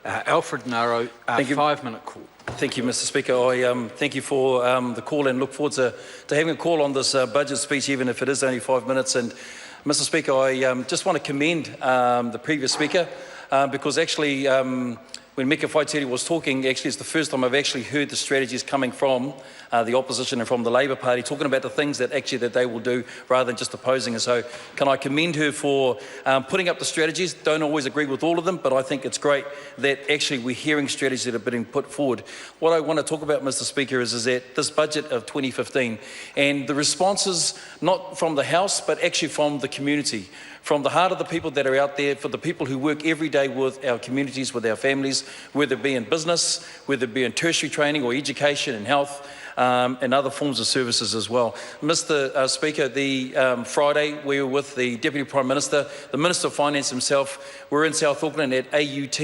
Alfred Naro, 5-minute call. Thank you, Mr. Speaker. I thank you for the call and look forward to having a call on this budget speech, even if it is only 5 minutes. And Mr. Speaker, I just want to commend the previous speaker because actually when Mika Whaitiri was talking, actually it's the first time I've actually heard the strategies coming from the opposition and from the Labour Party, talking about the things that actually that they will do rather than just opposing. And so can I commend her for putting up the strategies? Don't always agree with all of them, but I think it's great that actually we're hearing strategies that are being put forward. What I want to talk about, Mr. Speaker, is that this budget of 2015 and the responses, not from the House, but actually from the community, from the heart of the people that are out there, for the people who work every day with our communities, with our families, whether it be in business, whether it be in tertiary training or education and health, and other forms of services as well. Mr. Speaker, the Friday we were with the Deputy Prime Minister, the Minister of Finance himself. We're in South Auckland at AUT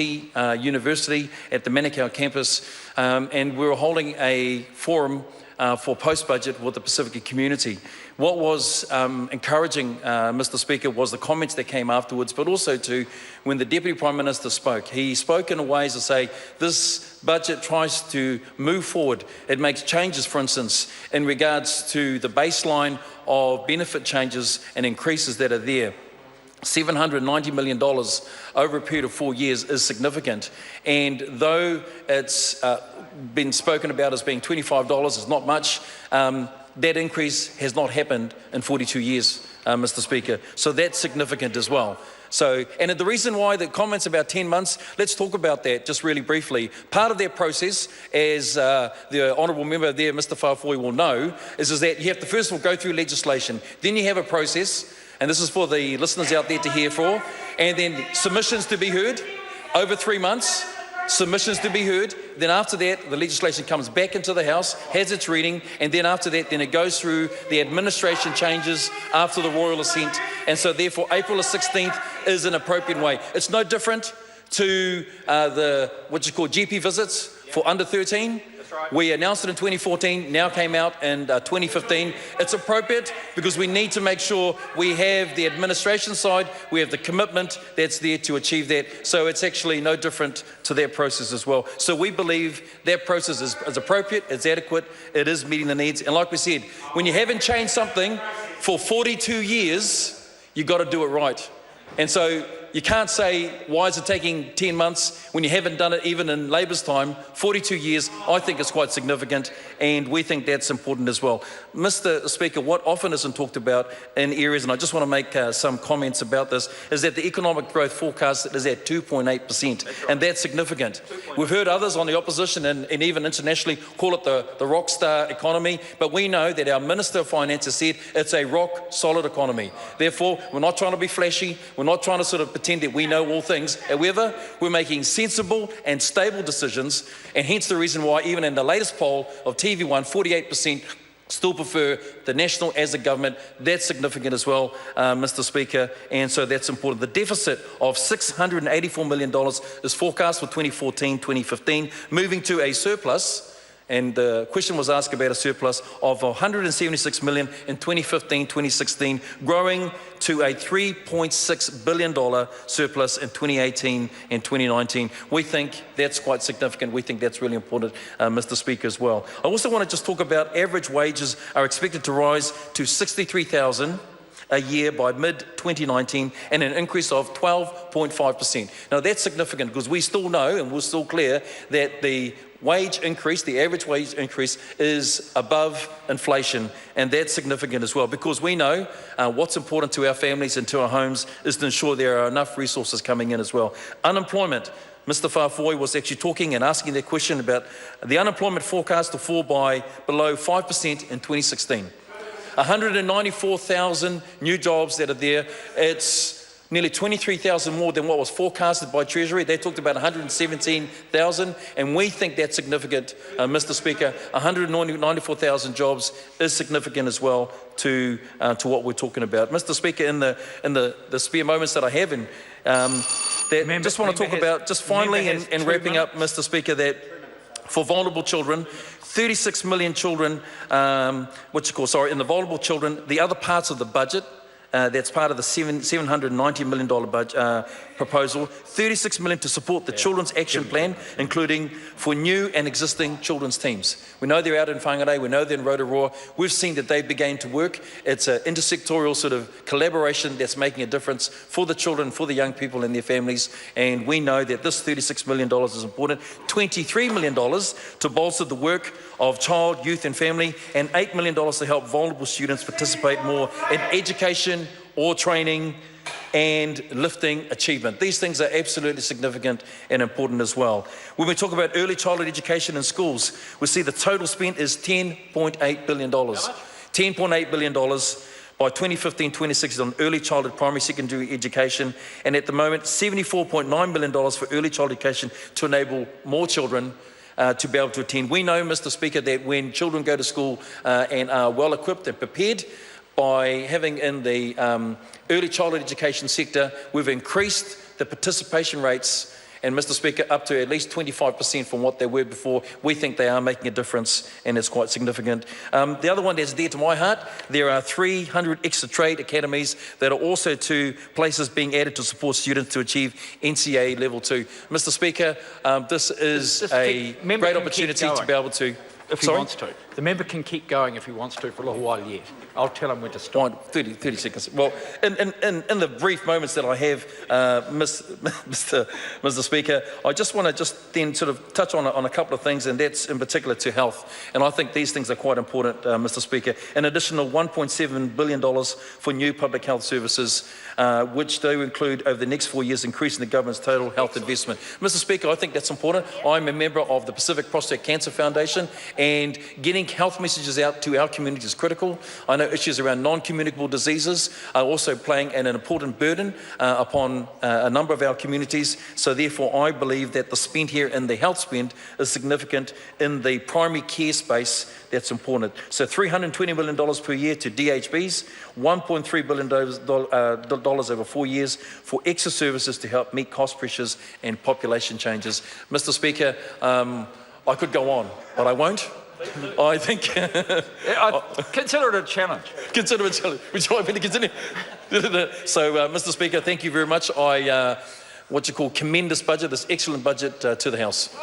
University at the Manukau campus, and we were holding a forum for post-budget with the Pacifica community. What was encouraging, Mr. Speaker, was the comments that came afterwards, but also to when the Deputy Prime Minister spoke. He spoke in ways to say this budget tries to move forward. It makes changes, for instance, in regards to the baseline of benefit changes and increases that are there. $790 million over a period of 4 years is significant. And though it's been spoken about as being $25 is not much, that increase has not happened in 42 years, Mr. Speaker. So that's significant as well. So, and the reason why the comments about 10 months, let's talk about that just really briefly. Part of that process, as the honourable member there, Mr. Whawhoi, will know, is that you have to first of all go through legislation. Then you have a process, and this is for the listeners out there to hear for, and then submissions to be heard over 3 months. Submissions to be heard, then after that the legislation comes back into the House, has its reading, and then after that then it goes through the administration changes after the royal assent, and so therefore April the 16th is an appropriate way. It's no different to the what you call GP visits for under 13. We announced it in 2014, now came out in 2015. It's appropriate because we need to make sure we have the administration side, we have the commitment that's there to achieve that. So it's actually no different to that process as well. So we believe that process is appropriate, it's adequate, it is meeting the needs. And like we said, when you haven't changed something for 42 years, you've got to do it right. And so you can't say, why is it taking 10 months when you haven't done it even in Labour's time? 42 years, I think it's quite significant, and we think that's important as well. Mr. Speaker, what often isn't talked about in areas, and I just want to make some comments about this, is that the economic growth forecast is at 2.8%, and that's significant. We've heard others on the opposition and even internationally call it the rock star economy, but we know that our Minister of Finance has said it's a rock solid economy. Therefore, we're not trying to be flashy, we're not trying to sort of pretend that we know all things. However, we're making sensible and stable decisions, and hence the reason why even in the latest poll of TV1, 48% still prefer the National as a government. That's significant as well, Mr. Speaker, and so that's important. The deficit of $684 million is forecast for 2014-2015, moving to a surplus. And the question was asked about a surplus of $176 million in 2015-2016, growing to a $3.6 billion surplus in 2018 and 2019. We think that's quite significant. We think that's really important, Mr. Speaker, as well. I also want to just talk about average wages are expected to rise to $63,000 a year by mid-2019 and an increase of 12.5%. Now that's significant because we still know and we're still clear that the wage increase, the average wage increase is above inflation, and that's significant as well because we know what's important to our families and to our homes is to ensure there are enough resources coming in as well. Unemployment. Mr. Whawhoi was actually talking and asking that question about the unemployment forecast to fall by below 5% in 2016. 194,000 new jobs that are there. It's nearly 23,000 more than what was forecasted by Treasury. They talked about 117,000, and we think that's significant, Mr. Speaker. 194,000 jobs is significant as well to what we're talking about. Mr. Speaker, in the spare moments that I have, and just want to talk about, just finally, and wrapping up, Mr. Speaker, that for vulnerable children, 36 million children, in the vulnerable children, the other parts of the budget that's part of the $790 million budget proposal, $36 million to support the Children's Action Plan, including for new and existing children's teams. We know they're out in Whangarei, we know they're in Rotorua. We've seen that they began to work. It's an intersectorial sort of collaboration that's making a difference for the children, for the young people and their families. And we know that this $36 million is important. $23 million to bolster the work of child, youth and family, and $8 million to help vulnerable students participate more in education or training and lifting achievement. These things are absolutely significant and important as well. When we talk about early childhood education in schools, we see the total spent is $10.8 billion. $10.8 billion by 2015-26 on early childhood primary secondary education, and at the moment $74.9 million for early childhood education to enable more children to be able to attend. We know, Mr. Speaker, that when children go to school and are well equipped and prepared, by having in the early childhood education sector, we've increased the participation rates, and Mr. Speaker, up to at least 25% from what they were before. We think they are making a difference, and it's quite significant. The other one that's dear to my heart, there are 300 extra trade academies that are also to places being added to support students to achieve NCA level 2. Mr. Speaker, this is a great opportunity to be able to... If he wants to. The member can keep going if he wants to for a little while yet. I'll tell him when to stop. 30 seconds. Well, in the brief moments that I have, Mr. Speaker, I just want to then sort of touch on a couple of things, and that's in particular to health. And I think these things are quite important, Mr. Speaker. An additional $1.7 billion for new public health services, which do include over the next 4 years increasing the government's total health investment. Mr. Speaker, I think that's important. I'm a member of the Pacific Prostate Cancer Foundation, and getting health messages out to our community is critical. I know issues around non-communicable diseases are also playing an important burden upon a number of our communities. So therefore, I believe that the spend here in the health spend is significant in the primary care space. That's important. So $320 million per year to DHBs, $1.3 billion over 4 years for extra services to help meet cost pressures and population changes. Mr. Speaker, I could go on, but I won't. I think... Consider it a challenge. Consider it a challenge. Would you like me to continue? So, Mr. Speaker, thank you very much. I, commend this budget, this excellent budget to the House.